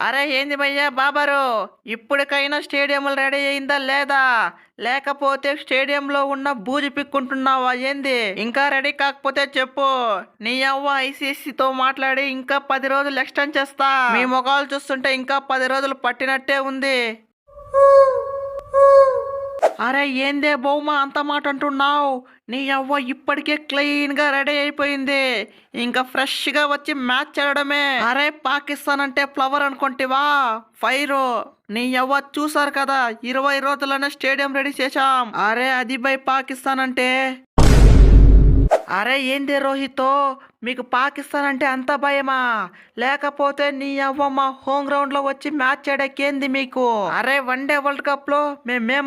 అరే ఏంది భయ్యా బాబరు, ఇప్పటికైనా స్టేడియంలు రెడీ అయిందా లేదా? లేకపోతే స్టేడియంలో ఉన్న బూజు పిక్కుంటున్నావా ఏంది? ఇంకా రెడీ కాకపోతే చెప్పు, నీ అవ్వ ఐసీసీతో మాట్లాడి ఇంకా 10 రోజులు ఎక్స్టెండ్ చేస్తా. మీ ముఖాలు చూస్తుంటే ఇంకా 10 రోజులు పట్టినట్టే ఉంది. అరే ఏందే బొమ్మ అంత మాట అంటున్నావు? నీ అవ్వ ఇప్పటికే క్లీన్ గా రెడీ అయిపోయింది, ఇంకా ఫ్రెష్ గా వచ్చి మ్యాచ్ ఆడడమే. అరే పాకిస్తాన్ అంటే ఫ్లవర్ అనుకుంటేవా, ఫైర్. నీ అవ్వ చూసారు కదా, 20 రోజులనే స్టేడియం రెడీ చేశాం. అరే అది బై పాకిస్తాన్ అంటే. అరే ఏంది రోహిత్, మీకు పాకిస్తాన్ అంటే అంత భయమా? లేకపోతే నీ అవ్వ మా హోమ్ గ్రౌండ్ లో వచ్చి మ్యాచ్ ఆడేకేంది మీకు? అరే వన్డే వరల్డ్ కప్ లో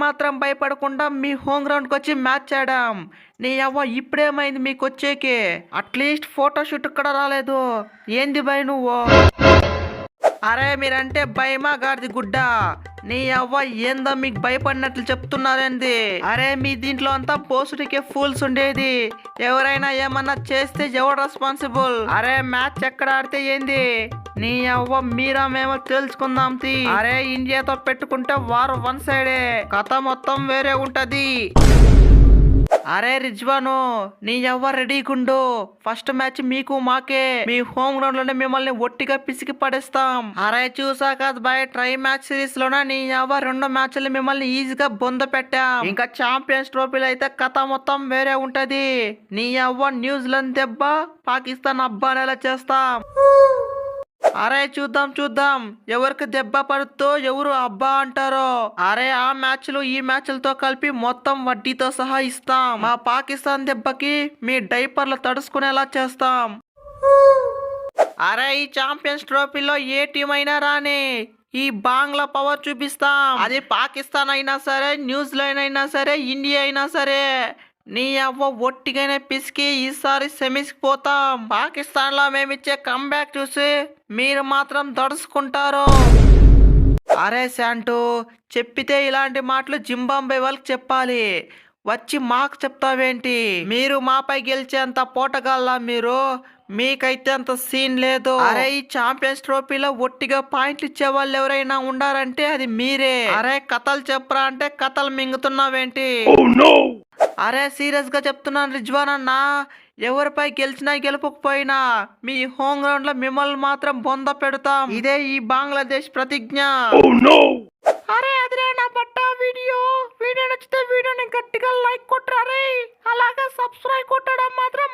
మాత్రం భయపడకుండా మీ హోమ్ గ్రౌండ్ కి వచ్చి మ్యాచ్ ఆడాం. నీ అవ్వ ఇప్పుడేమైంది మీకు వచ్చేకి? అట్లీస్ట్ ఫోటోషూట్ కూడా రాలేదు. ఏంది భయ నువ్వు? అరే మీరంటే భయమా గాడిది గుడ్డ? నీ అవ్వ ఏందో మీకు భయపడినట్లు చెప్తున్నారేంది? అరే మీ దీంట్లో అంతా పోసుడికే ఫూల్స్ ఉండేది. ఎవరైనా ఏమన్నా చేస్తే ఎవరు రెస్పాన్సిబుల్? అరే మ్యాచ్ ఎక్కడ ఆడితే ఏంది? నీ అవ్వ మీరా మేము తెలుసుకుందాం తీ. అరే ఇండియాతో పెట్టుకుంటే వారు వన్ సైడే, కథ మొత్తం వేరే ఉంటది. అరే రిజ్వాను, నీ ఎవ్వ రెడీగుండు. ఫస్ట్ మ్యాచ్ మీకు మాకే. మీ హోమ్ గ్రౌండ్ లోనే మిమ్మల్ని ఒట్టిగా పిసికి పడేస్తాం. అరే చూసా కదా బాయ్, ట్రై మ్యాచ్ సిరీస్ లోనే నీ ఎవ్వ 2 మ్యాచ్లు మిమ్మల్ని ఈజీగా బొంద పెట్టాం. ఇంకా ఛాంపియన్స్ ట్రోఫీలో అయితే కథ మొత్తం వేరే ఉంటది. నీ ఎవ్వ న్యూజిలాండ్ దెబ్బ పాకిస్తాన్ అబ్బా అనేలా చేస్తాం. అరే చూద్దాం ఎవరికి దెబ్బ పడుతో ఎవరు అబ్బా అంటారో. అరే ఆ మ్యాచ్లు ఈ మ్యాచ్లతో కలిపి మొత్తం వడ్డీతో సహా ఇస్తాం. మా పాకిస్తాన్ దెబ్బకి మీ డైపర్లు తడుచుకునేలా చేస్తాం. అరే ఈ ఛాంపియన్స్ ట్రోఫీలో ఏ టీం అయినా రాని, ఈ బాంగ్లా పవర్ చూపిస్తాం. అది పాకిస్తాన్ అయినా సరే, న్యూజిలాండ్ అయినా సరే, ఇండియా అయినా సరే. నీ అవ్వ ఒట్టిగానే పిసికి ఈసారి సెమీస్కి పోతాం. పాకిస్తాన్ లో మేమిచ్చే కంబ్యాక్ చూసి మీరు మాత్రం దడుచుకుంటారు. అరే శాంటూ, చెప్పితే ఇలాంటి మాటలు జింబాంబే వాళ్ళకి చెప్పాలి, వచ్చి మాకు చెప్తావేంటి? మీరు మాపై గెలిచేంత పోటగాళ్ళ మీరు? మీకైతే అంత సీన్ లేదు. అరే ఈ ఛాంపియన్స్ ట్రోఫీలో ఒట్టిగా పాయింట్లు ఇచ్చే వాళ్ళు ఎవరైనా ఉండారంటే అది మీరే. అరే కథలు చెప్పరా అంటే కథలు మింగుతున్నావేంటి? అరే సీరియస్ గా చెప్తున్నాను రిజ్వాన్ అన్న, ఎవరిపై గెలిచినా గెలుపకపోయినా మీ హోమ్ గ్రౌండ్ లో మిమ్మల్ని మాత్రం బొంద పెడతాం. ఇదే ఈ బంగ్లాదేశ్ ప్రతిజ్ఞ. అరే అదిరే నా బట్ట వీడియో నచ్చితే వీడియోని గట్టిగా లైక్ కొట్టరా రే, అలాగే సబ్స్క్రైబ్ కొట్టడం మాత్రం